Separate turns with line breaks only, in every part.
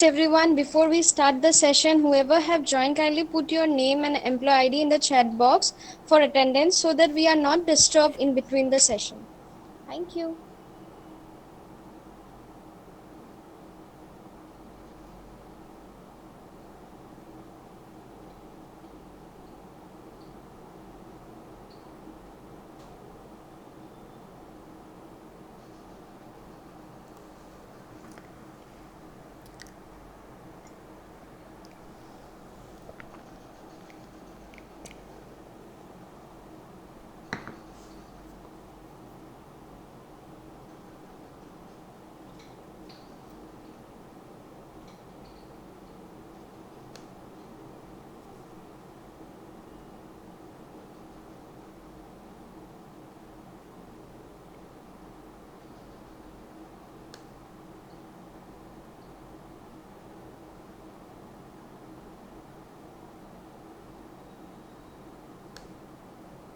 everyone. Before we start the session, whoever have joined, kindly put your name and employee ID in the chat box for attendance so that we are not disturbed in between the session. Thank you.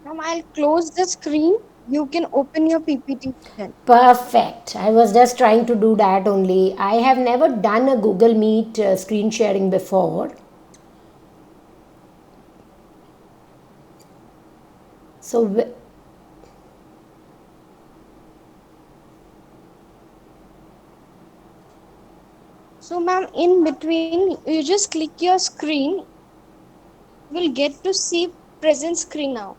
Now I'll close the screen. You can open your PPT then.
Perfect. I was just trying to do that only. I have never done a Google Meet screen sharing before. So,
So, ma'am, in between, you just click your screen. You will get to see present screen now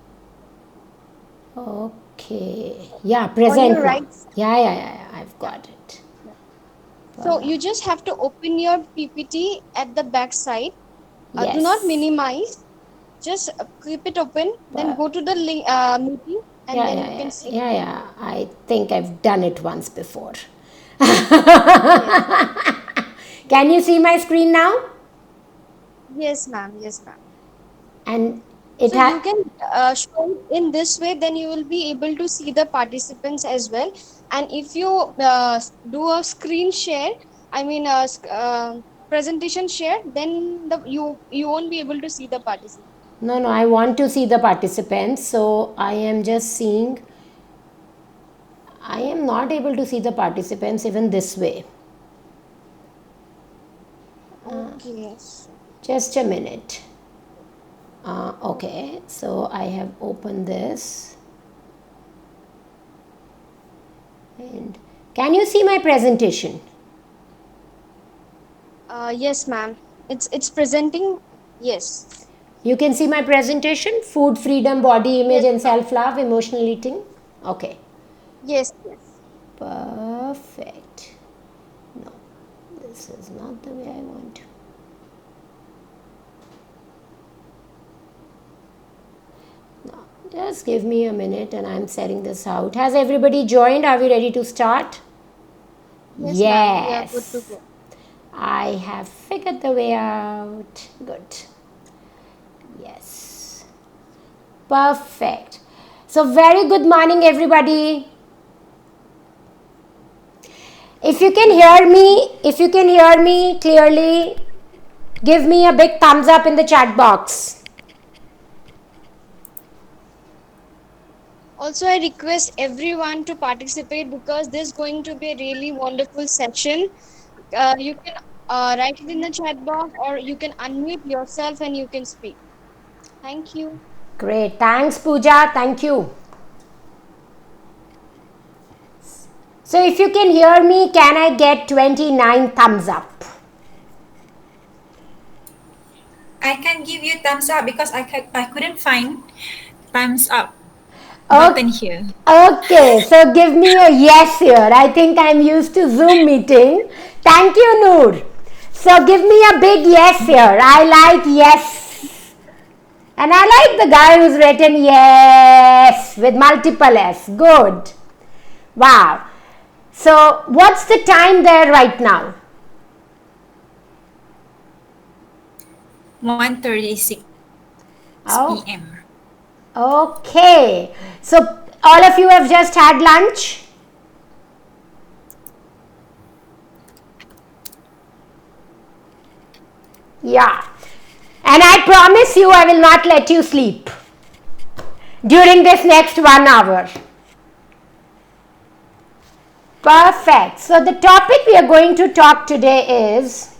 okay. Yeah,
on your
present now.
right side.
Yeah, I've
Yeah.
got it.
Yeah. So you just have to open your PPT at the back side. Do not
Yes.
minimize. Just keep it open. Then go to the link, meeting, and then you can see.
Yeah. I think I've done it once before.
Yes.
Can you see my screen now?
Yes, ma'am. Yes, ma'am.
And it
So you
had.
can show it in this way. Then you will be able to see the participants as well. And if you do a screen share, I mean, presentation share, then you won't be able to see the participants.
No, I want to see the participants. So I am just seeing. I am not able to see the participants even this way.
Okay.
Just a minute. Okay, so I have opened this. And can you see my presentation?
Yes, ma'am. It's presenting. Yes.
You can see my presentation: food, freedom, body image,
Yes,
and
ma'am.
self love, emotional eating. Okay,
Yes, yes.
perfect. No, this is not the way I want. No, just give me a minute and I'm setting this out. Has everybody joined? Are we ready to start?
Yes, ma'am. We are good to
Yes,
go.
I have figured the way out. Good. Yes. Perfect. So, very good morning, everybody. If you can hear me clearly, give me a big thumbs up in the chat box.
Also, I request everyone to participate because this is going to be a really wonderful session. You can write it in the chat box or you can unmute yourself and you can speak. Thank you.
Great. Thanks, Pooja. Thank you. So, if you can hear me, can I get 29 thumbs up?
I can give you thumbs up because I couldn't find thumbs up
Okay.
button here.
Okay, so give me a yes here. I think I'm used to Zoom meeting. Thank you, Noor. So give me a big yes here. I like yes. And I like the guy who's written yes with multiple S. Good. Wow. So what's the time there right now?
1:36
Oh,
p.m.
okay. So all of you have just had lunch? Yeah. And I promise you, I will not let you sleep during this next 1 hour. Perfect. So, the topic we are going to talk today is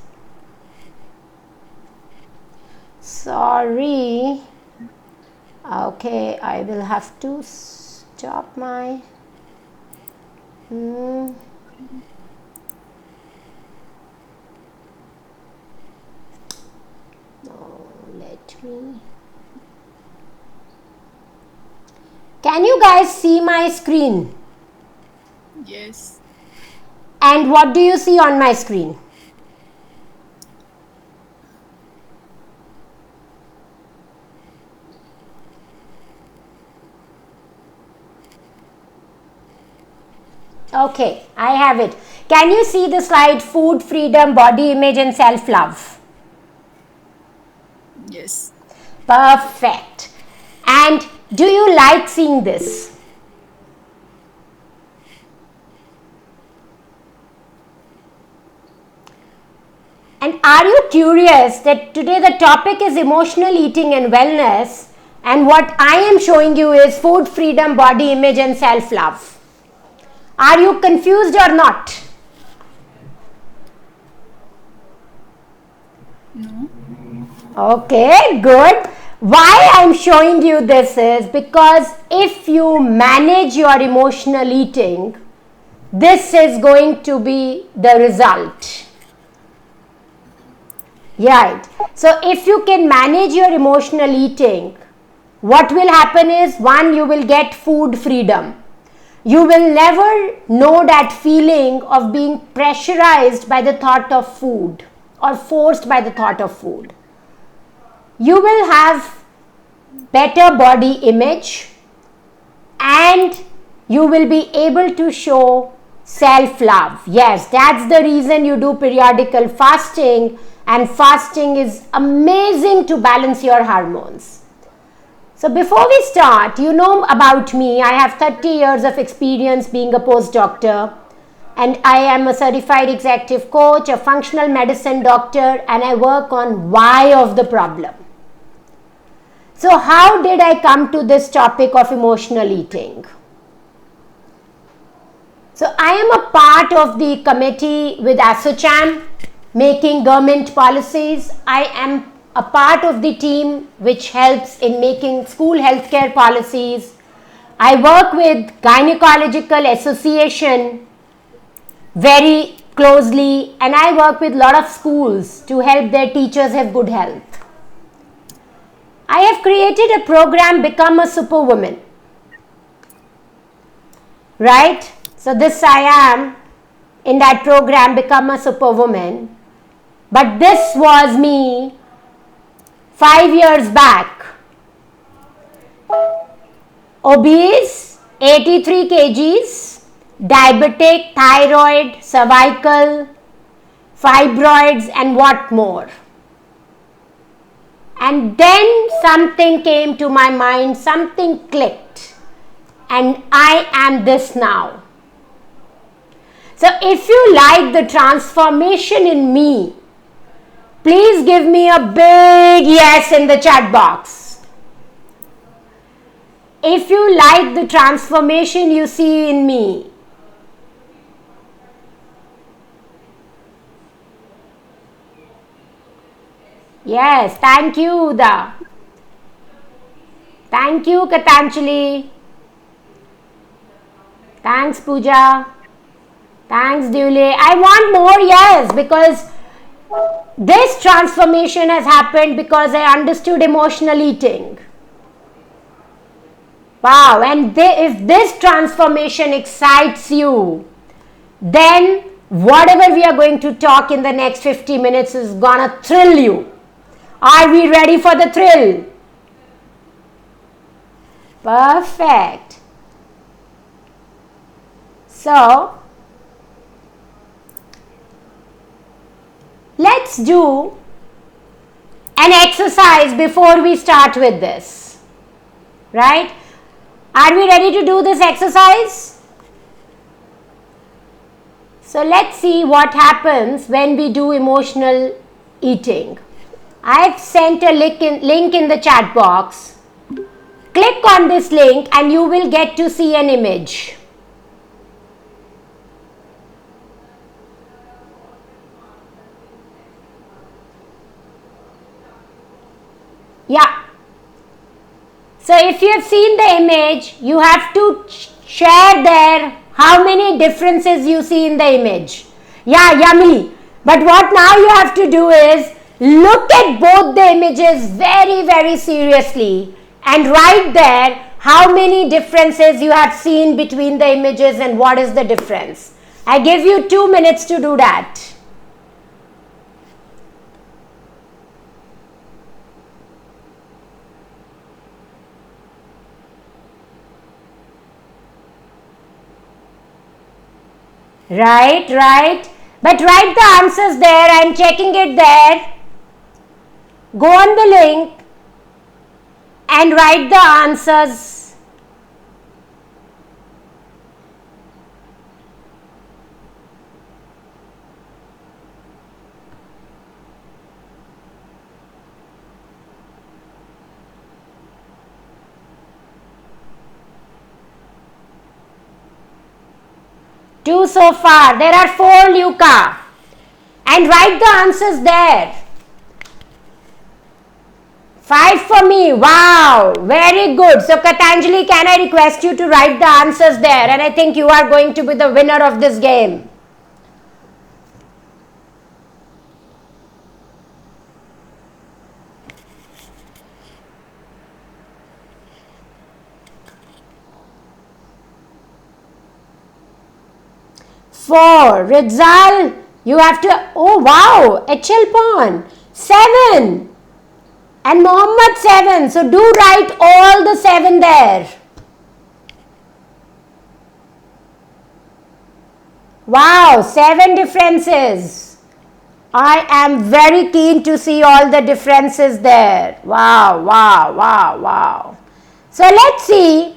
Sorry. Okay, I will have to stop my. Hmm. No, let me. Can you guys see my screen?
Yes.
And what do you see on my screen? Okay, I have it. Can you see the slide food, freedom, body image, and self love?
Yes.
Perfect. And do you like seeing this? And are you curious that today the topic is emotional eating and wellness, and what I am showing you is food, freedom, body image, and self love? Are you confused or not?
No.
Okay, good. Why I'm showing you this is because if you manage your emotional eating, this is going to be the result. Right. So if you can manage your emotional eating, what will happen is, one, you will get food freedom. You will never know that feeling of being pressurized by the thought of food or forced by the thought of food. You will have better body image and you will be able to show self love. Yes, that's the reason you do periodical fasting, and fasting is amazing to balance your hormones. So before we start, you know about me. I have 30 years of experience being a postdoctor, and I am a certified executive coach, a functional medicine doctor, and I work on why of the problem. So how did I come to this topic of emotional eating? So I am a part of the committee with ASSOCHAM making government policies. I am a part of the team which helps in making school healthcare policies. I work with Gynecological Association very closely, and I work with a lot of schools to help their teachers have good health. I have created a program, Become a Superwoman. Right? So this I am in that program, Become a Superwoman. But this was me 5 years back. Obese, 83 kgs, diabetic, thyroid, cervical, fibroids, and what more. And then something came to my mind, something clicked, and I am this now. So if you like the transformation in me, please give me a big yes in the chat box. If you like the transformation you see in me. Yes, thank you, Uda. Thank you, Katanjali. Thanks, Pooja. Thanks, Dule. I want more yes, because this transformation has happened because I understood emotional eating. Wow, and if this transformation excites you, then whatever we are going to talk in the next 50 minutes is gonna thrill you. Are we ready for the thrill? Perfect. So, let's do an exercise before we start with this. Right? Are we ready to do this exercise? So let's see what happens when we do emotional eating. I've sent a link in the chat box. Click on this link and you will get to see an image. So if you have seen the image, you have to share there how many differences you see in the image. Yeah, yummy. But what now you have to do is look at both the images very, very seriously and write there how many differences you have seen between the images and what is the difference. I give you 2 minutes to do that. Right. But write the answers there. I am checking it there. Go on the link and write the answers. Two so far. There are 4, Luca. And write the answers there. 5 for me. Wow. Very good. So, Katanjali, can I request you to write the answers there? And I think you are going to be the winner of this game. Four. Rizal, you have to, oh wow, HL Pawn, 7. And Mohammed 7. So do write all the 7 there. Wow, 7 differences. I am very keen to see all the differences there. Wow. So let's see.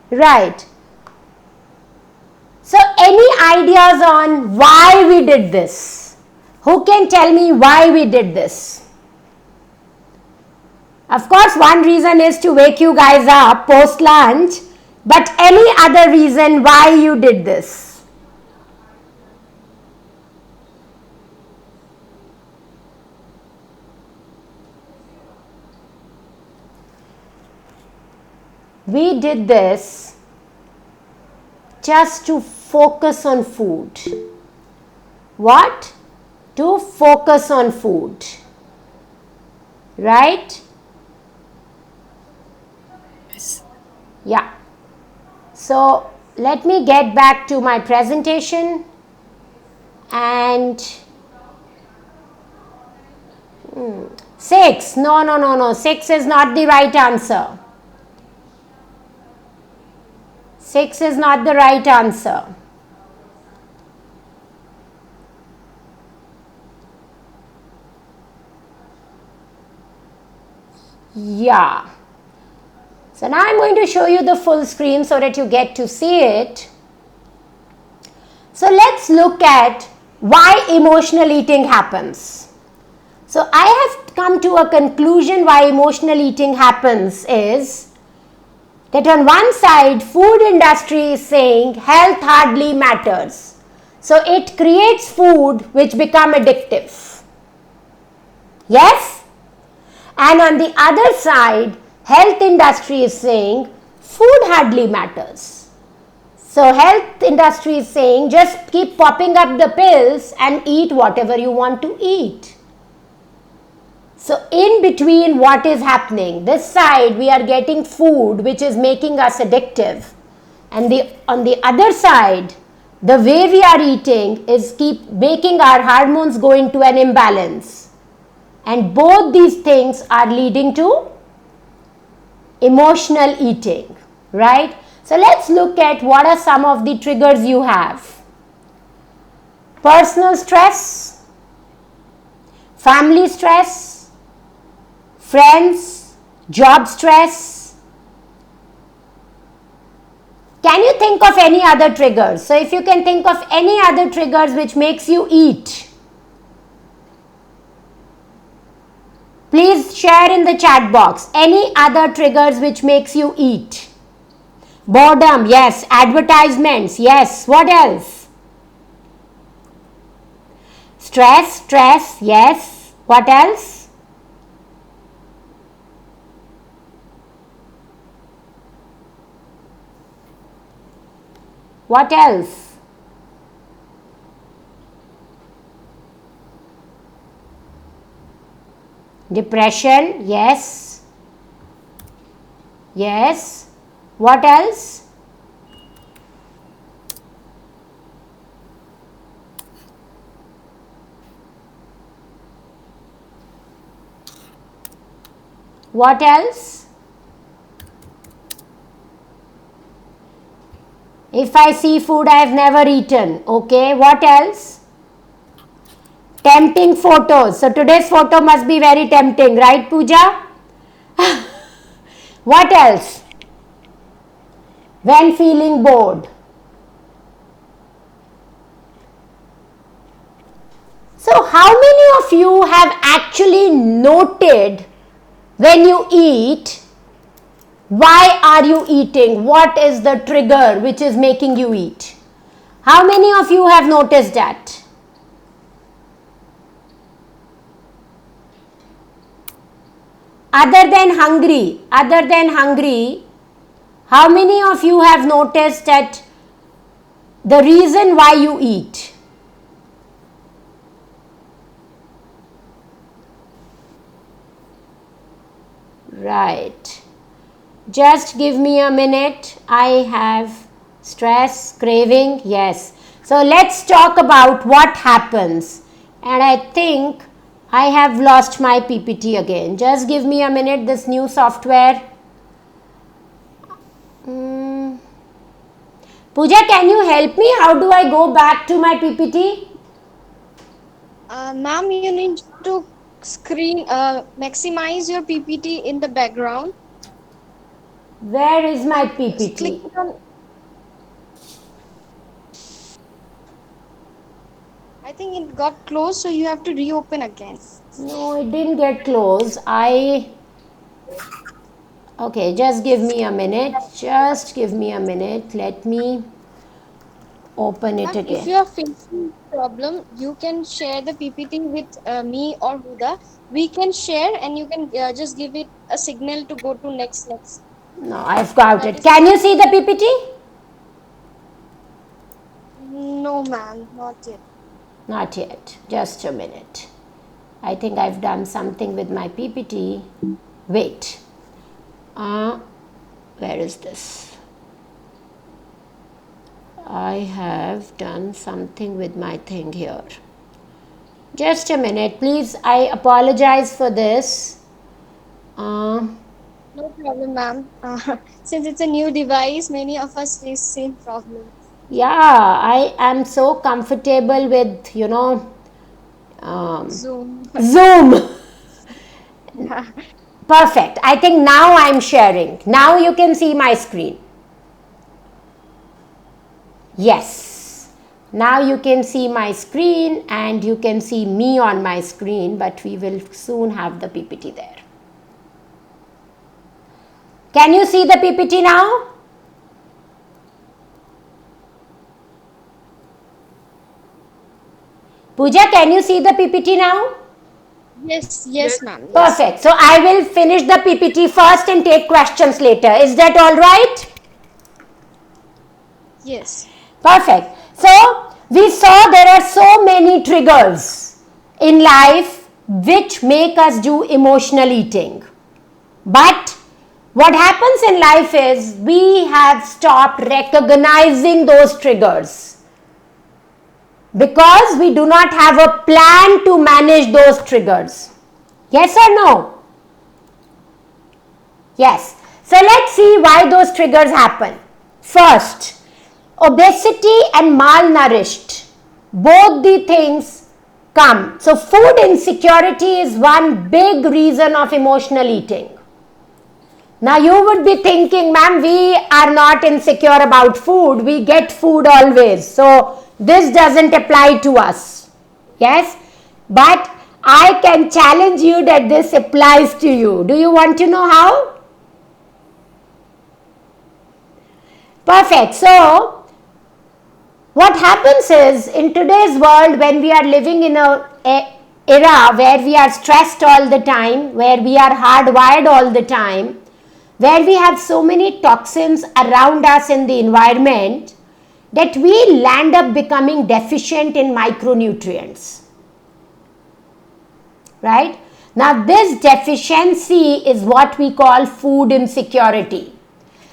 Right. So any ideas on why we did this? Who can tell me why we did this? Of course, one reason is to wake you guys up post lunch, but any other reason why you did this? We did this just to focus on food. What? To focus on food. Right?
Yes.
Yeah. So let me get back to my presentation and 6. No. 6 is not the right answer. 6 is not the right answer. Yeah. So now I'm going to show you the full screen so that you get to see it. So let's look at why emotional eating happens. So I have come to a conclusion why emotional eating happens is that on one side, food industry is saying health hardly matters. So it creates food which become addictive. Yes? And on the other side, health industry is saying food hardly matters. So health industry is saying just keep popping up the pills and eat whatever you want to eat. So in between, what is happening? This side we are getting food which is making us addictive, and on the other side, the way we are eating is keep making our hormones go into an imbalance, and both these things are leading to emotional eating, right? So let's look at what are some of the triggers you have. Personal stress, family stress, friends, job stress. Can you think of any other triggers? So if you can think of any other triggers which makes you eat, please share in the chat box. Any other triggers which makes you eat? Boredom, yes. Advertisements, yes. What else? Stress, yes. What else? What else? Depression, yes. Yes. What else? What else? If I see food I have never eaten. Okay, what else? Tempting photos. So today's photo must be very tempting, right, Pooja? What else? When feeling bored. So, how many of you have actually noted when you eat? Why are you eating? What is the trigger which is making you eat? How many of you have noticed that? Other than hungry, how many of you have noticed that the reason why you eat? Right. Just give me a minute. I have stress, craving, yes. So let's talk about what happens. And I think I have lost my PPT again. Just give me a minute, this new software. Pooja, can you help me? How do I go back to my PPT?
Ma'am, you need to maximize your PPT in the background.
Where is my
Just click
PPT?
it on. I think it got closed, so you have to reopen again.
No, it didn't get close. Okay, just give me a minute. Just give me a minute. Let me open it
Ma'am, if
again.
you are facing problem, you can share the PPT with me or Huda. We can share, and you can just give it a signal to go to next.
No, I've got
That
it.
is
Can you
fine.
see the PPT?
No, ma'am, not yet.
Not yet. Just a minute. I think I've done something with my PPT. Wait. Where is this? I have done something with my thing here. Just a minute, please. I apologize for this.
No problem, ma'am. Since it's a new device, many of us face same problem.
Yeah, I am so comfortable with,
Zoom.
Zoom. Perfect. I think now I'm sharing. Now you can see my screen. Yes. Now you can see my screen and you can see me on my screen, but we will soon have the PPT there. Can you see the PPT now? Pooja, can you see the PPT now?
Yes, ma'am. Yes.
Perfect. So I will finish the PPT first and take questions later. Is that all right?
Yes.
Perfect. So we saw there are so many triggers in life which make us do emotional eating. But what happens in life is we have stopped recognizing those triggers because we do not have a plan to manage those triggers. Yes or no? Yes. So let's see why those triggers happen. First, obesity and malnourished. Both the things come. So food insecurity is one big reason of emotional eating. Now you would be thinking, ma'am, we are not insecure about food. We get food always. So this doesn't apply to us. Yes? But I can challenge you that this applies to you. Do you want to know how? Perfect. So What happens is, in today's world, when we are living in a era where we are stressed all the time, where we are hardwired all the time, where we have so many toxins around us in the environment, that we land up becoming deficient in micronutrients. Right? Now, this deficiency is what we call food insecurity.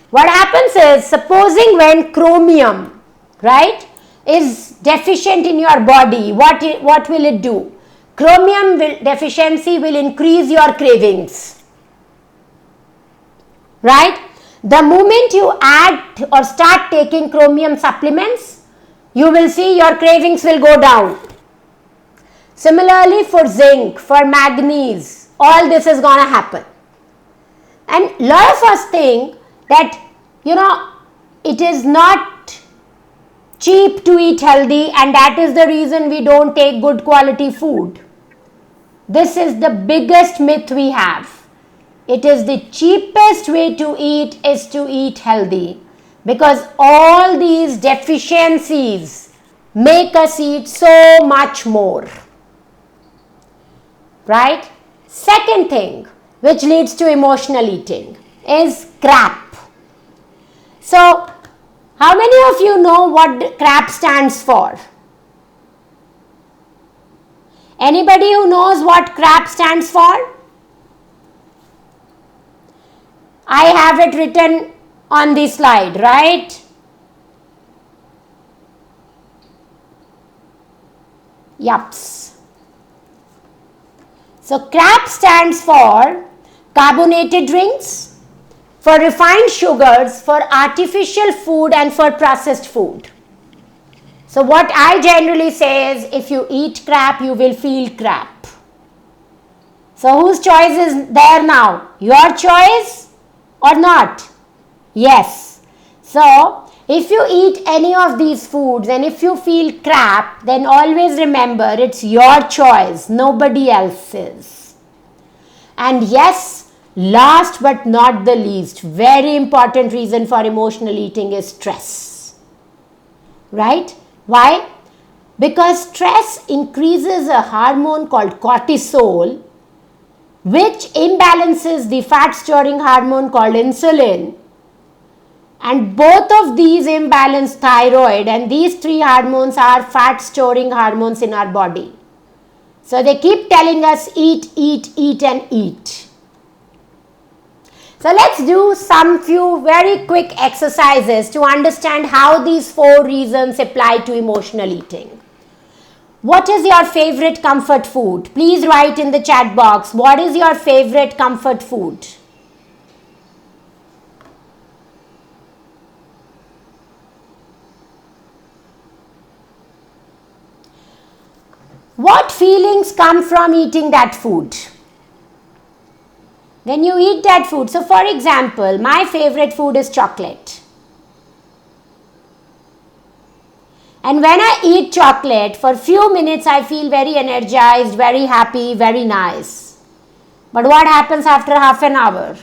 What happens is, supposing when chromium, right, is deficient in your body, what will it do? Chromium deficiency will increase your cravings. Right? The moment you add or start taking chromium supplements, you will see your cravings will go down. Similarly, for zinc, for manganese, all this is going to happen. And a lot of us think that, it is not cheap to eat healthy, and that is the reason we don't take good quality food. This is the biggest myth we have. It is the cheapest way to eat is to eat healthy, because all these deficiencies make us eat so much more. Right? Second thing which leads to emotional eating is crap. So, how many of you know what CRAP stands for? Anybody who knows what CRAP stands for? I have it written on the slide, right? Yups. So, CRAP stands for carbonated drinks, for refined sugars, for artificial food, and for processed food. So what I generally say is, if you eat crap, you will feel crap. So whose choice is there now? Your choice or not? Yes. So if you eat any of these foods and if you feel crap, then always remember it's your choice, nobody else's. And yes, last but not the least, very important reason for emotional eating is stress. Right? Why? Because stress increases a hormone called cortisol, which imbalances the fat storing hormone called insulin. And both of these imbalance thyroid, and these three hormones are fat storing hormones in our body. So they keep telling us eat, eat, eat and eat. So let's do some few very quick exercises to understand how these 4 reasons apply to emotional eating. What is your favorite comfort food? Please write in the chat box, what is your favorite comfort food? What feelings come from eating that food? When you eat that food, so for example, my favorite food is chocolate. And when I eat chocolate, for few minutes I feel very energized, very happy, very nice. But what happens after half an hour?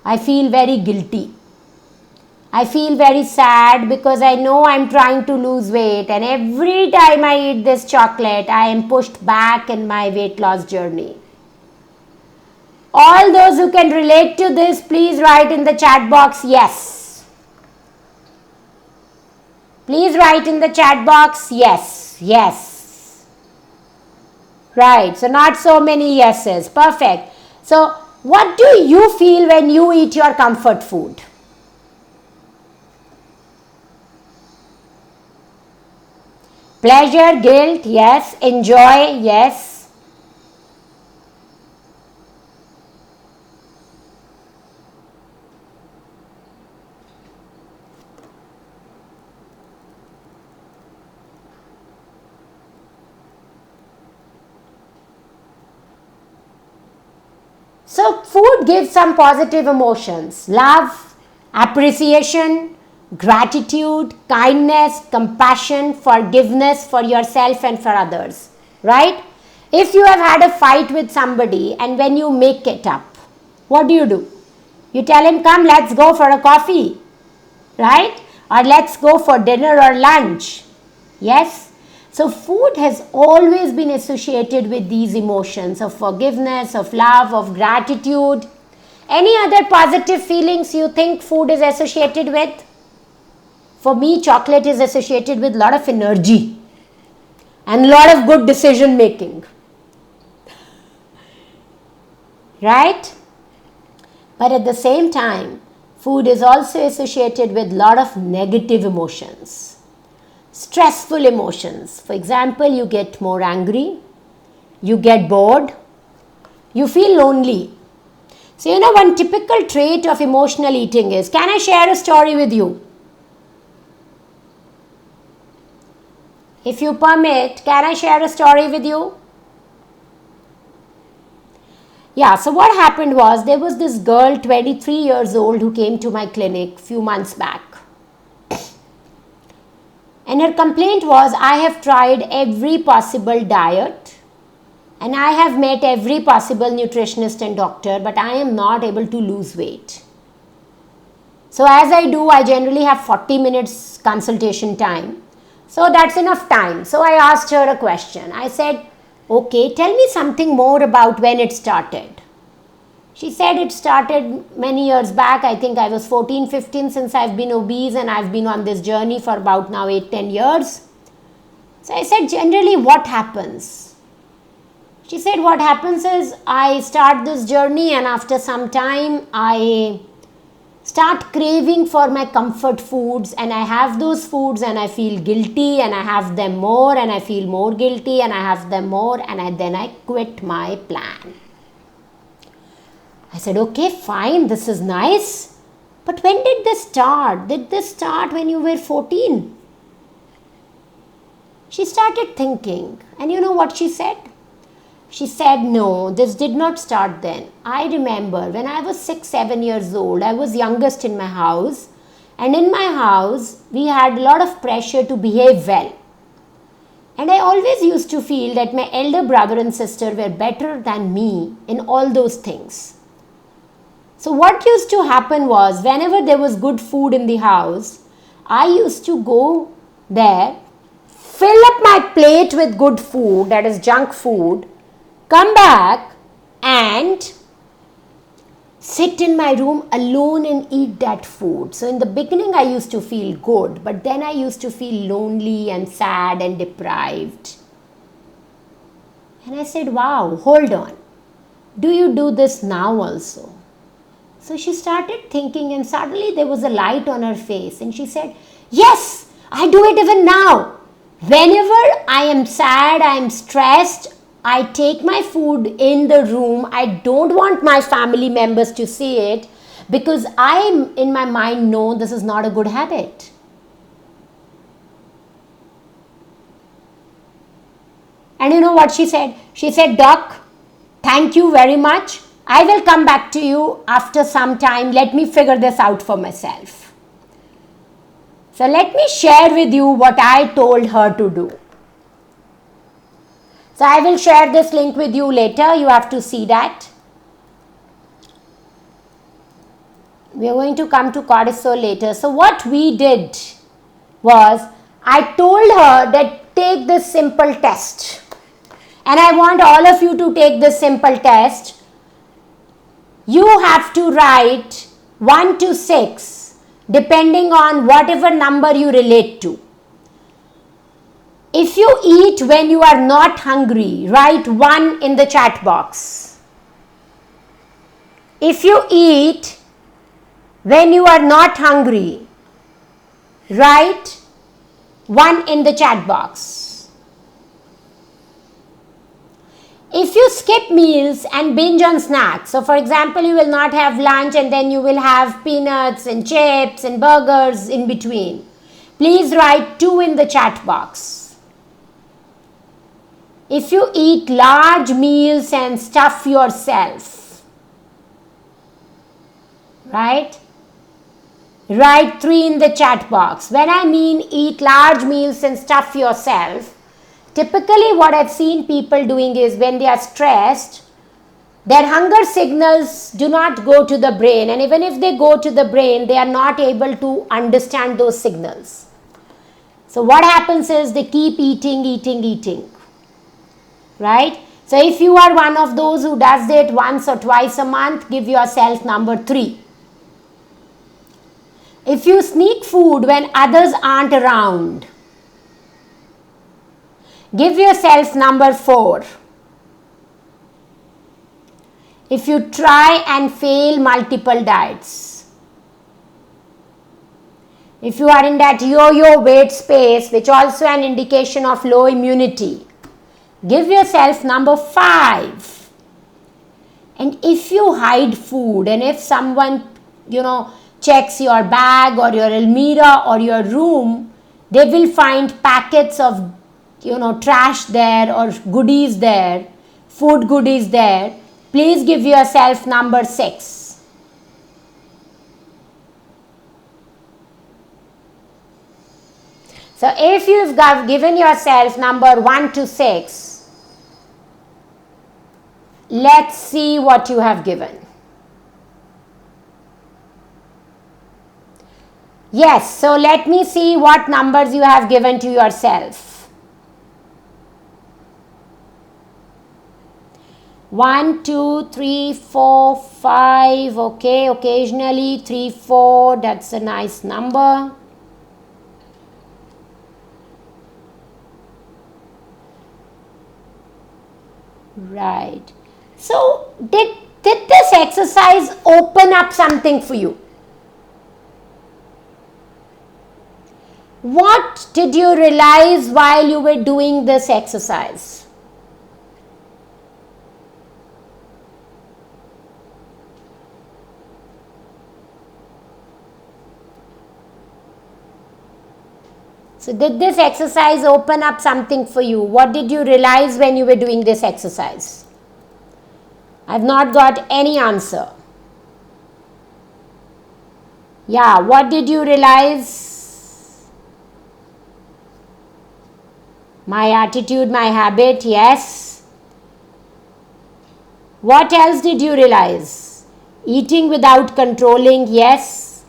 I feel very guilty. I feel very sad because I know I'm trying to lose weight, and every time I eat this chocolate, I am pushed back in my weight loss journey. All those who can relate to this, please write in the chat box yes. Please write in the chat box yes, yes. Right, so not so many yeses. Perfect. So what do you feel when you eat your comfort food? Pleasure, guilt, yes. Enjoy, yes. So food gives some positive emotions: love, appreciation, gratitude, kindness, compassion, forgiveness for yourself and for others, right? If you have had a fight with somebody and when you make it up, what do? You tell him, come, let's go for a coffee, right? Or let's go for dinner or lunch. Yes? So food has always been associated with these emotions of forgiveness, of love, of gratitude. Any other positive feelings you think food is associated with? For me, chocolate is associated with a lot of energy and a lot of good decision making. Right? But at the same time, food is also associated with a lot of negative emotions, stressful emotions. For example, you get more angry, you get bored, you feel lonely. So, one typical trait of emotional eating is, can I share a story with you? If you permit, can I share a story with you? Yeah, so what happened was, there was this girl, 23 years old, who came to my clinic few months back. And her complaint was, I have tried every possible diet and I have met every possible nutritionist and doctor, but I am not able to lose weight. So as I do, I generally have 40 minutes consultation time. So that's enough time. So I asked her a question. I said, okay, tell me something more about when it started. She said it started many years back. I think I was 14, 15 since I've been obese, and I've been on this journey for about now 8, 10 years. So I said, generally what happens? She said, what happens is I start this journey and after some time I start craving for my comfort foods, and I have those foods and I feel guilty, and I have them more and I feel more guilty, and I have them more, and then I quit my plan. I said, okay, fine, this is nice. But when did this start? Did this start when you were 14? She started thinking, and you know what she said? She said, no, this did not start then. I remember when I was 6, 7 years old, I was youngest in my house. And in my house, we had a lot of pressure to behave well. And I always used to feel that my elder brother and sister were better than me in all those things. So what used to happen was, whenever there was good food in the house, I used to go there, fill up my plate with good food, that is junk food, come back and sit in my room alone and eat that food. So in the beginning I used to feel good, but then I used to feel lonely and sad and deprived. And I said, wow, hold on. Do you do this now also? So she started thinking, and suddenly there was a light on her face, and she said, yes, I do it even now. Whenever I am sad, I am stressed, I take my food in the room. I don't want my family members to see it because I in my mind know this is not a good habit. And you know what she said? She said, Doc, thank you very much. I will come back to you after some time. Let me figure this out for myself. So let me share with you what I told her to do. So I will share this link with you later. You have to see that. We are going to come to cortisol later. So what we did was, I told her that take this simple test. And I want all of you to take this simple test. You have to write 1 to 6 depending on whatever number you relate to. If you eat when you are not hungry, write 1 in the chat box. If you eat when you are not hungry, write 1 in the chat box. If you skip meals and binge on snacks, so for example, you will not have lunch and then you will have peanuts and chips and burgers in between, please write 2 in the chat box. If you eat large meals and stuff yourself, right? Write 3 in the chat box. When I mean eat large meals and stuff yourself, typically what I've seen people doing is when they are stressed, their hunger signals do not go to the brain, and even if they go to the brain, they are not able to understand those signals. So what happens is they keep eating, right? So if you are one of those who does it once or twice a month, give yourself number 3. If you sneak food when others aren't around, give yourself number 4. If you try and fail multiple diets, if you are in that yo-yo weight space, which also an indication of low immunity, give yourself number 5. And if you hide food, and if someone, checks your bag or your almirah or your room, they will find packets of, trash there or goodies there, food goodies there. Please give yourself number 6. So if you've given yourself number 1 to 6, let's see what you have given. Yes, so let me see what numbers you have given to yourself. 1, 2, 3, 4, 5. Okay, occasionally 3, 4. That's a nice number. Right. So did this exercise open up something for you? What did you realize while you were doing this exercise? So did this exercise open up something for you? What did you realize when you were doing this exercise? I've not got any answer. Yeah, what did you realize? My attitude, my habit, yes. What else did you realize? Eating without controlling, yes.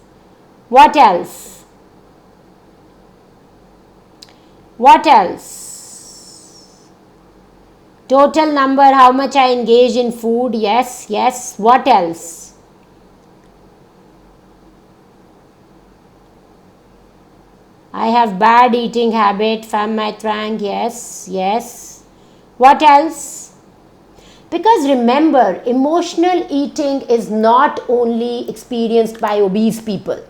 What else? What else? Total number, how much I engage in food, yes, yes. What else? I have bad eating habit, femme maître, yes, yes. What else? Because remember, emotional eating is not only experienced by obese people.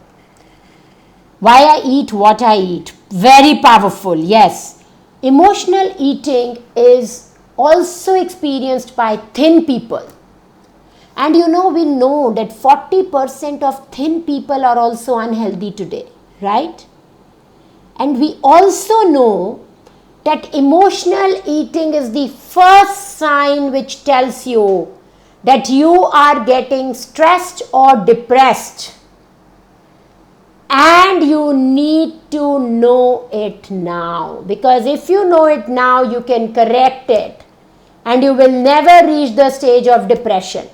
Why I eat what I eat. Very powerful, yes. Emotional eating is also experienced by thin people. And we know that 40% of thin people are also unhealthy today, right? And we also know that emotional eating is the first sign which tells you that you are getting stressed or depressed. And you need to know it now, because if you know it now, you can correct it and you will never reach the stage of depression.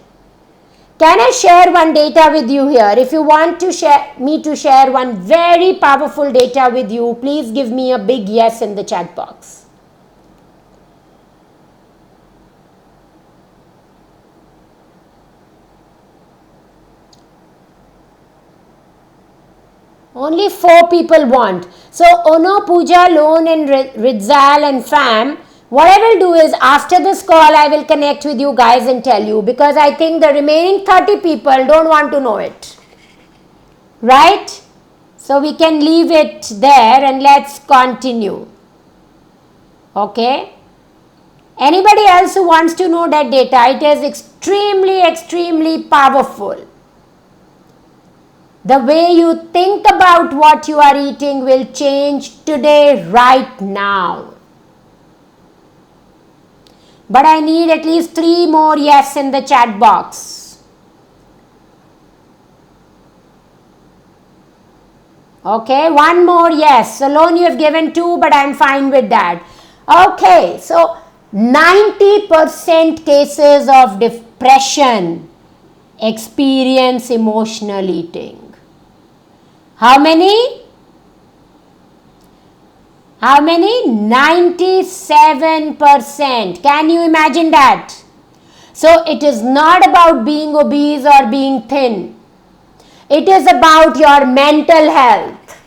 Can I share one data with you here? If you want to share one very powerful data with you, please give me a big yes in the chat box. Only 4 people want. So Ono, Pooja, Lone and Ridzal and Fam, what I will do is after this call I will connect with you guys and tell you, because I think the remaining 30 people don't want to know it. Right? So we can leave it there and let's continue. Okay? Anybody else who wants to know that data? It is extremely, extremely powerful. The way you think about what you are eating will change today, right now. But I need at least 3 more yes in the chat box. Okay, 1 more yes. Alone you have given 2, but I am fine with that. Okay, so 90% cases of depression experience emotional eating. How many? How many? 97%. Can you imagine that? So it is not about being obese or being thin. It is about your mental health.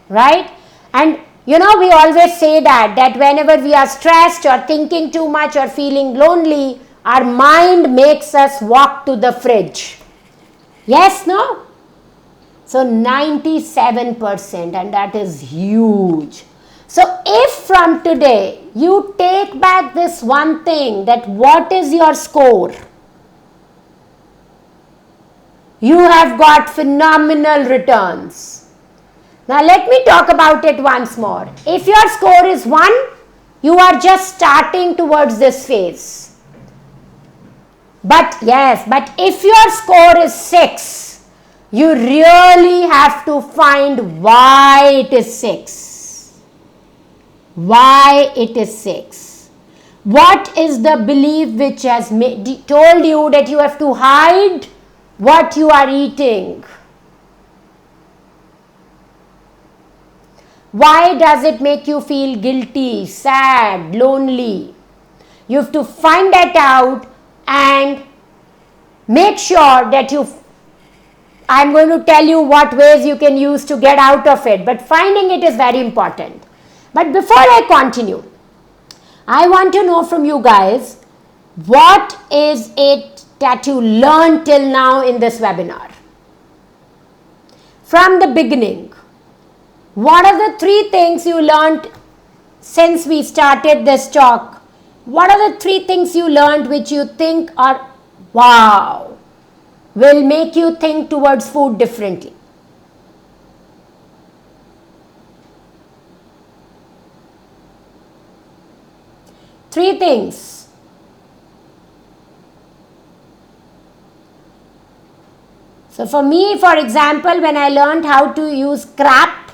Right? And we always say that whenever we are stressed or thinking too much or feeling lonely, our mind makes us walk to the fridge. Yes, no? So 97%, and that is huge. So if from today you take back this one thing, that what is your score? You have got phenomenal returns. Now let me talk about it once more. If your score is 1, you are just starting towards this phase. But if your score is 6, you really have to find why it is 6. Why it is 6. What is the belief which has told you that you have to hide what you are eating? Why does it make you feel guilty, sad, lonely? You have to find that out and make sure that I'm going to tell you what ways you can use to get out of it, but finding it is very important. But before I continue, I want to know from you guys, what is it that you learned till now in this webinar? From the beginning, what are the 3 things you learned since we started this talk? What are the 3 things you learned which you think are wow, will make you think towards food differently? Three things. So for me, for example, when I learned how to use crap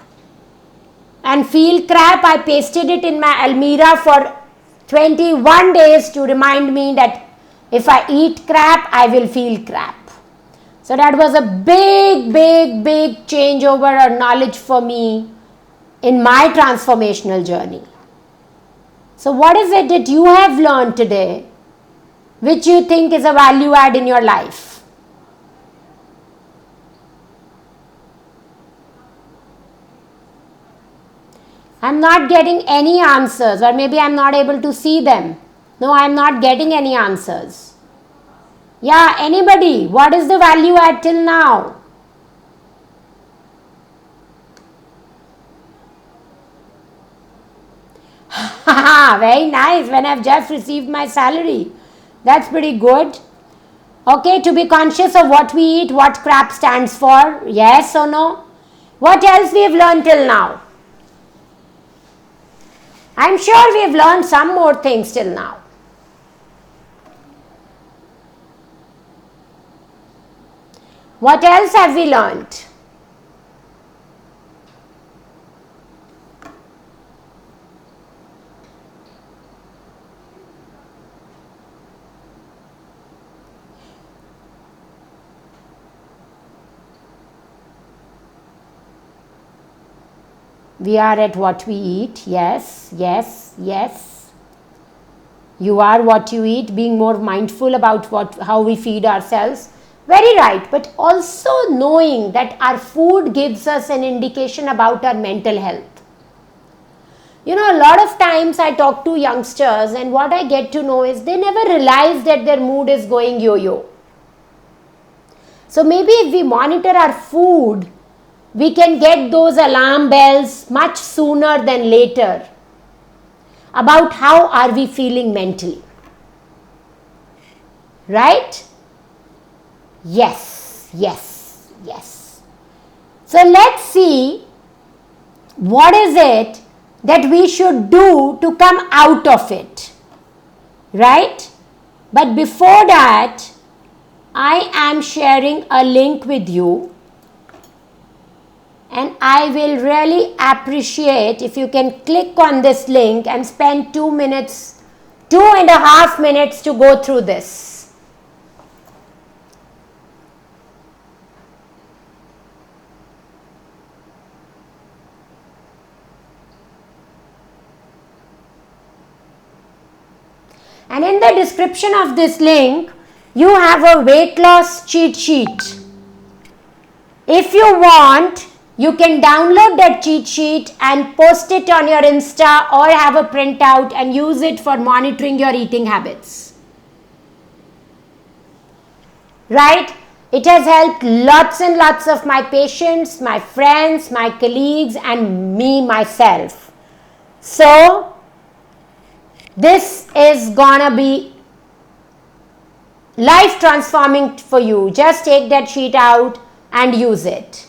and feel crap, I pasted it in my Almira for 21 days to remind me that if I eat crap, I will feel crap. So that was a big changeover or knowledge for me in my transformational journey. So what is it that you have learned today which you think is a value add in your life? I'm not getting any answers, or maybe I'm not able to see them. No, I'm not getting any answers. Yeah, anybody? What is the value add till now? Very nice. When I've just received my salary. That's pretty good. Okay, to be conscious of what we eat, what crap stands for. Yes or no? What else we have learned till now? I'm sure we have learned some more things till now. What else have we learned? We are at what we eat. Yes. You are what you eat, being more mindful about how we feed ourselves. Very right. But also knowing that our food gives us an indication about our mental health. A lot of times I talk to youngsters, and what I get to know is they never realize that their mood is going yo-yo. So maybe if we monitor our food, we can get those alarm bells much sooner than later about how are we feeling mentally. Right? Yes. So let's see what is it that we should do to come out of it. Right? But before that, I am sharing a link with you. And I will really appreciate if you can click on this link and spend 2.5 minutes to go through this. And in the description of this link, you have a weight loss cheat sheet. If you want, you can download that cheat sheet and post it on your Insta or have a printout and use it for monitoring your eating habits. Right? It has helped lots and lots of my patients, my friends, my colleagues, and me myself. So, this is gonna be life transforming for you. Just take that sheet out and use it.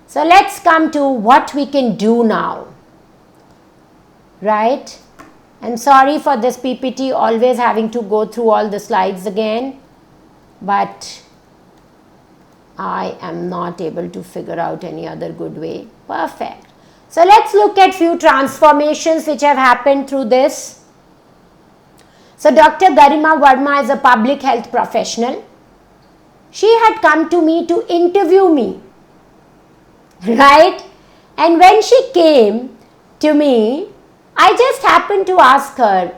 So, let's come to what we can do now. Right? And sorry for this PPT always having to go through all the slides again, but I am not able to figure out any other good way. Perfect. So let's look at few transformations which have happened through this. So Dr. Garima Verma is a public health professional. She had come to me to interview me. Right? And when she came to me, I just happened to ask her,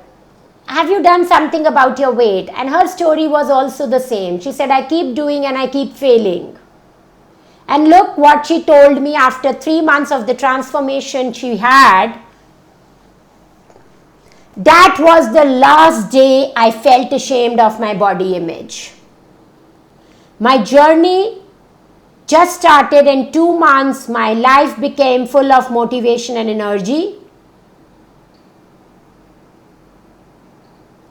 have you done something about your weight? And her story was also the same. She said, I keep doing and I keep failing. And look what she told me after 3 months of the transformation she had. That was the last day I felt ashamed of my body image. My journey just started. In 2 months, my life became full of motivation and energy.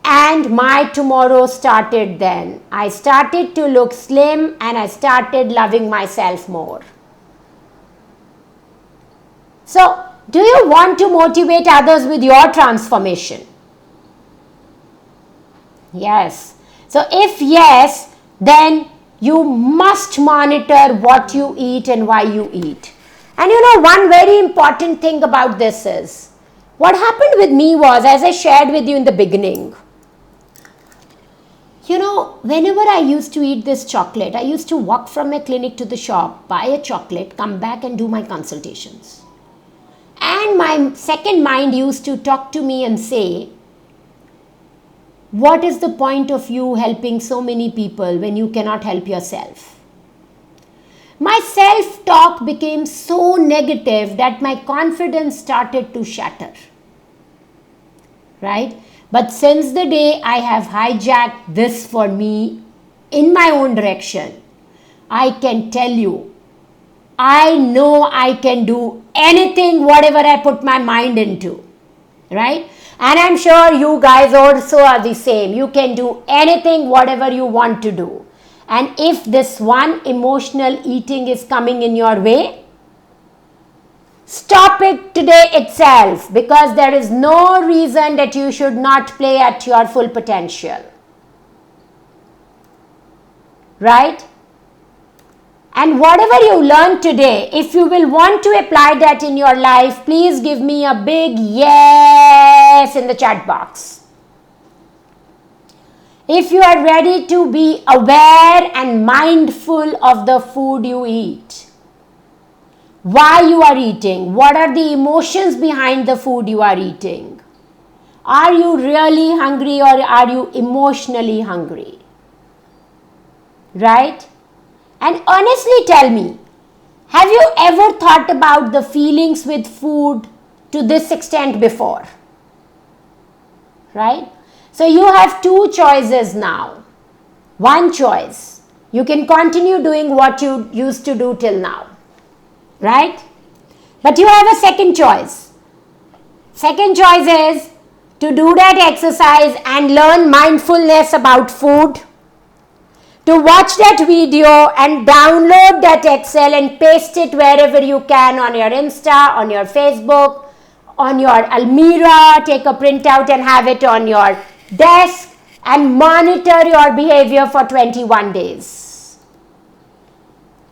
And my tomorrow started then. I started to look slim and I started loving myself more. So, do you want to motivate others with your transformation? Yes. So, if yes, then you must monitor what you eat and why you eat. And you know, one very important thing about this is, what happened with me was, as I shared with you in the beginning, you know, whenever I used to eat this chocolate, I used to walk from my clinic to the shop, buy a chocolate, come back and do my consultations. And my second mind used to talk to me and say, what is the point of you helping so many people when you cannot help yourself? My self-talk became so negative that my confidence started to shatter. Right? But since the day I have hijacked this for me in my own direction, I can tell you, I know I can do anything, whatever I put my mind into. Right? And I'm sure you guys also are the same. You can do anything, whatever you want to do. And if this one emotional eating is coming in your way, stop it today itself, because there is no reason that you should not play at your full potential. Right? And whatever you learn today, if you will want to apply that in your life, please give me a big yes in the chat box. If you are ready to be aware and mindful of the food you eat, why you are eating, what are the emotions behind the food you are eating, are you really hungry or are you emotionally hungry? Right? And honestly tell me, have you ever thought about the feelings with food to this extent before? Right? So you have two choices now. One choice, you can continue doing what you used to do till now. Right? But you have a second choice. Second choice is to do that exercise and learn mindfulness about food, to watch that video and download that Excel and paste it wherever you can, on your Insta, on your Facebook, on your Almira, take a printout and have it on your desk and monitor your behavior for 21 days.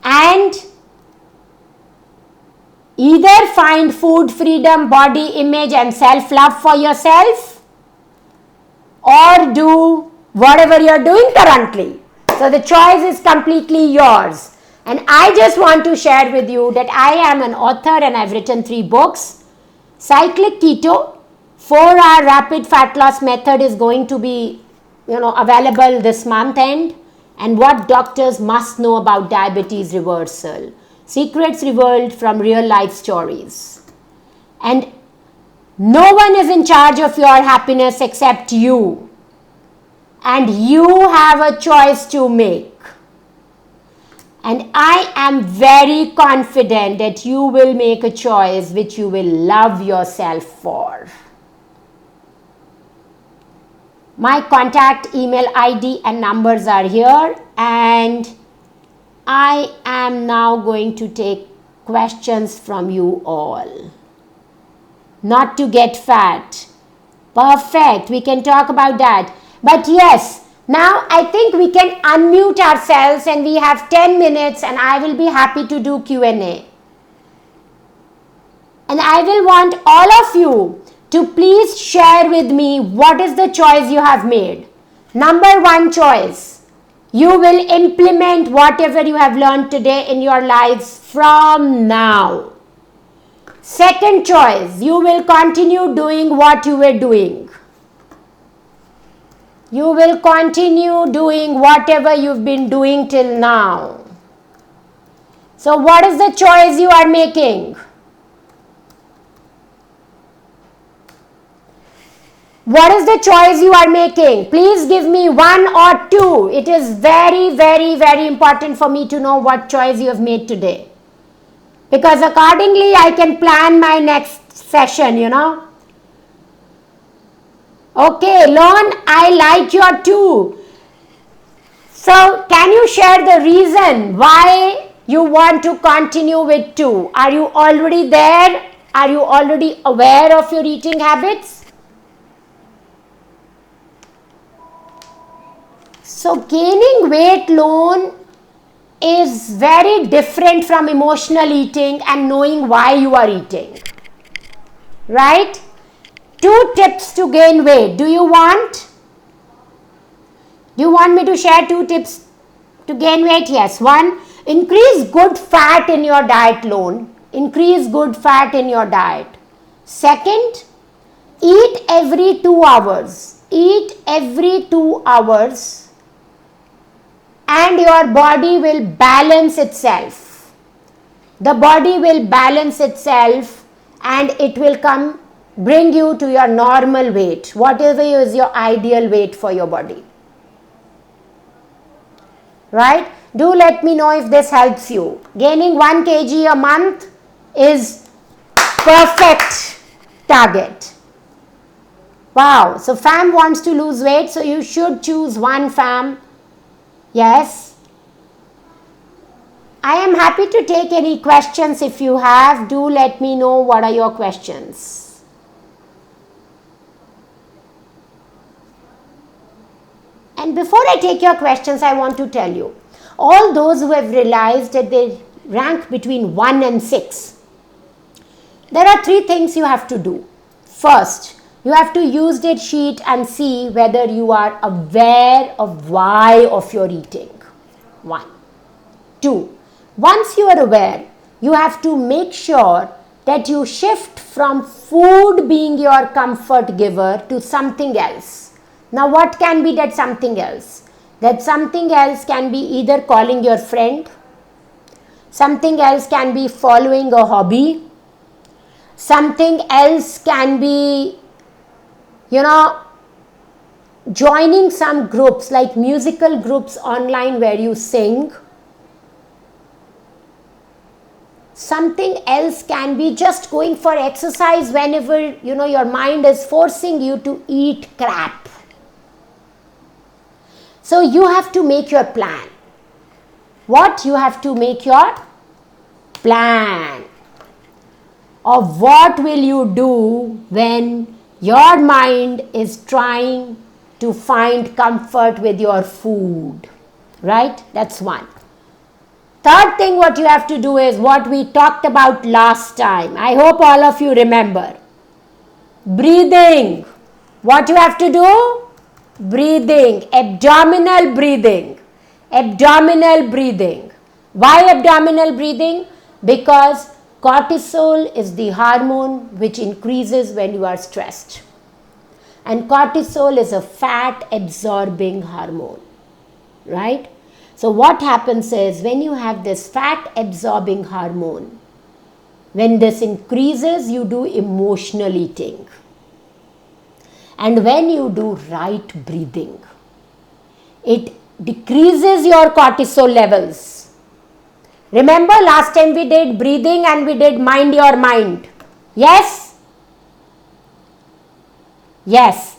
And either find food freedom, body image and self-love for yourself, or do whatever you're doing currently. So the choice is completely yours. And I just want to share with you that I am an author and I've written 3 books. Cyclic Keto, 4-hour rapid fat loss method is going to be, available this month end. And what doctors must know about diabetes reversal. Secrets revealed from real life stories. And no one is in charge of your happiness except you. And you have a choice to make. And I am very confident that you will make a choice which you will love yourself for. My contact email ID and numbers are here, and I am now going to take questions from you all. Not to get fat. Perfect. We can talk about that. But yes, now I think we can unmute ourselves, and we have 10 minutes, and I will be happy to do Q&A. And I will want all of you to please share with me what is the choice you have made. Number one choice, you will implement whatever you have learned today in your lives from now. Second choice, you will continue doing what you were doing. You will continue doing whatever you've been doing till now. So what is the choice you are making? What is the choice you are making? Please give me one or two. It is very, very, very important for me to know what choice you have made today. Because accordingly, I can plan my next session, Okay, Lon, I like your two. So, can you share the reason why you want to continue with two? Are you already there? Are you already aware of your eating habits? So, gaining weight alone is very different from emotional eating and knowing why you are eating. Right? 2 tips to gain weight. Do you want me to share 2 tips to gain weight? Yes. 1, increase good fat in your diet alone. Increase good fat in your diet. Second, eat every 2 hours. Eat every 2 hours. And your body will balance itself. The body will balance itself, and it will bring you to your normal weight, whatever is your ideal weight for your body. Right? Do let me know if this helps you. Gaining 1 kg a month is perfect target. Wow. So fam wants to lose weight, so you should choose one fam. Yes. I am happy to take any questions if you have. Do let me know what are your questions. And before I take your questions, I want to tell you, all those who have realized that they rank between 1 and 6, there are 3 things you have to do. First, you have to use that sheet and see whether you are aware of why of your eating. 1. 2. Once you are aware, you have to make sure that you shift from food being your comfort giver to something else. Now what can be that something else? That something else can be either calling your friend, something else can be following a hobby, something else can be joining some groups like musical groups online where you sing. Something else can be just going for exercise whenever your mind is forcing you to eat crap. So you have to make your plan. What? You have to make your plan of what will you do when your mind is trying to find comfort with your food, right? That's one. Third thing what you have to do is what we talked about last time. I hope all of you remember. Breathing. What you have to do? Breathing. Abdominal breathing. Abdominal breathing. Why abdominal breathing? Because cortisol is the hormone which increases when you are stressed. And cortisol is a fat absorbing hormone, right? So what happens is when you have this fat absorbing hormone, when this increases, you do emotional eating. And when you do right breathing, it decreases your cortisol levels. Remember last time we did breathing and we did mind your mind. Yes? Yes.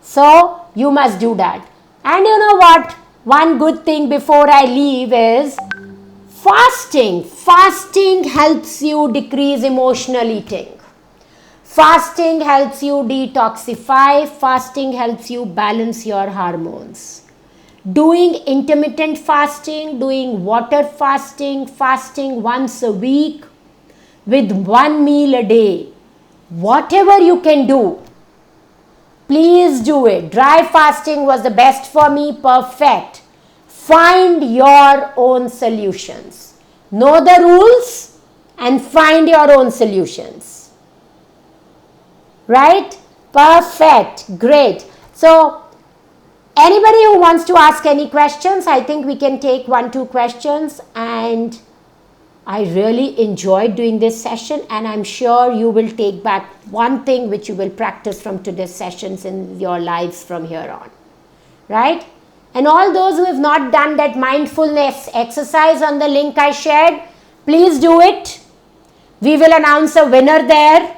So you must do that. And you know what? One good thing before I leave is fasting. Fasting helps you decrease emotional eating. Fasting helps you detoxify. Fasting helps you balance your hormones. Doing intermittent fasting, doing water fasting, fasting once a week with one meal a day, whatever you can do, please do it. Dry fasting was the best for me. Perfect. Find your own solutions. Know the rules and find your own solutions. Right? Perfect. Great. So, anybody who wants to ask any questions, I think we can take 1-2 questions, and I really enjoyed doing this session, and I'm sure you will take back one thing which you will practice from today's sessions in your lives from here on, right? And all those who have not done that mindfulness exercise on the link I shared, please do it. We will announce a winner there.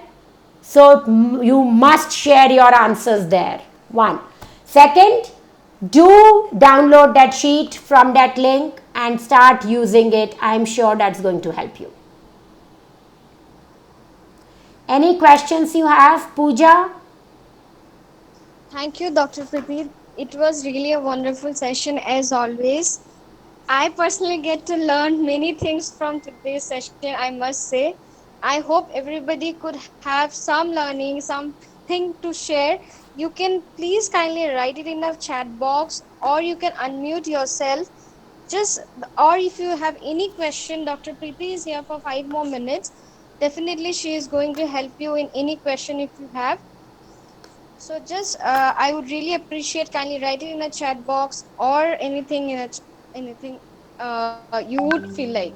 So you must share your answers there. One. Second, do download that sheet from that link and start using it. I'm sure that's going to help you. Any questions you have, Pooja?
Thank you, Dr. Pradeep. It was really a wonderful session as always. I personally get to learn many things from today's session, I must say. I hope everybody could have some learning, something to share. You can please kindly write it in the chat box, or you can unmute yourself. Just or if you have any question, Dr. Preeti is here for 5 more minutes. Definitely, she is going to help you in any question if you have. So just I would really appreciate kindly write it in a chat box or anything anything you would feel like.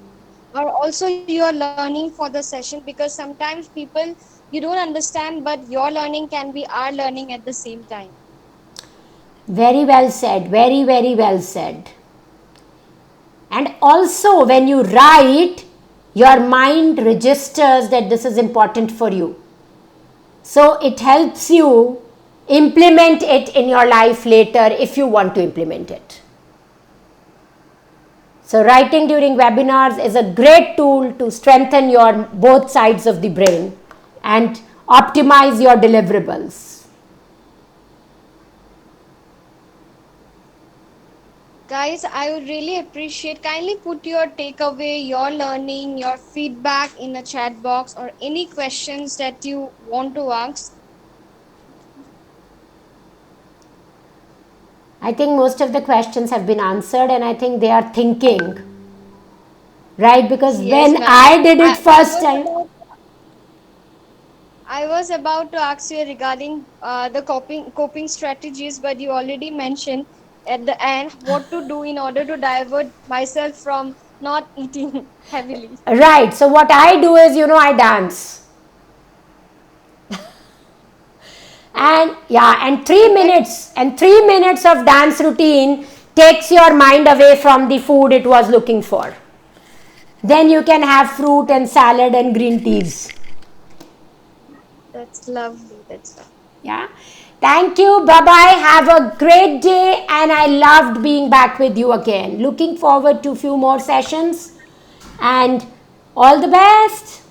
Or also you are learning for the session, because sometimes people you don't understand, but your learning can be our learning at the same time.
Very well said. Very, very well said. And also, when you write, your mind registers that this is important for you. So, it helps you implement it in your life later if you want to implement it. So, writing during webinars is a great tool to strengthen your both sides of the brain and optimize your deliverables.
Guys, I would really appreciate kindly put your takeaway, your learning, your feedback in the chat box, or any questions that you want to ask.
I think most of the questions have been answered, and I think they are thinking, right? Because
Yes,
when
ma'am.
I did it first time,
I was about to ask you regarding the coping strategies, but you already mentioned at the end what to do in order to divert myself from not eating heavily.
right? So, what I do is, I dance. And yeah, and 3 minutes of dance routine takes your mind away from the food it was looking for. Then you can have fruit and salad and green teas.
That's lovely. That's lovely.
Yeah. Thank you. Bye bye. Have a great day. And I loved being back with you again. Looking forward to a few more sessions. And all the best.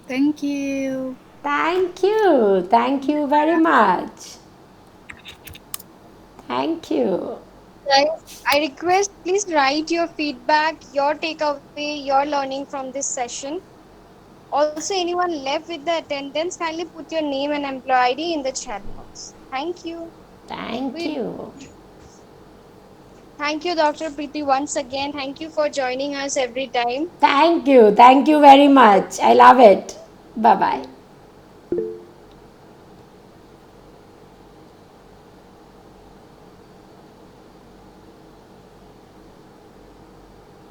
Thank you.
Thank you. Thank you very much. Thank you.
Guys, I request please write your feedback, your takeaway, your learning from this session. Also, anyone left with the attendance, kindly put your name and employee ID in the chat box. Thank you.
Thank
We
you.
thank you, Dr. Preeti, once again. Thank you for joining us every time.
Thank you. Thank you very much. I love it. Bye bye.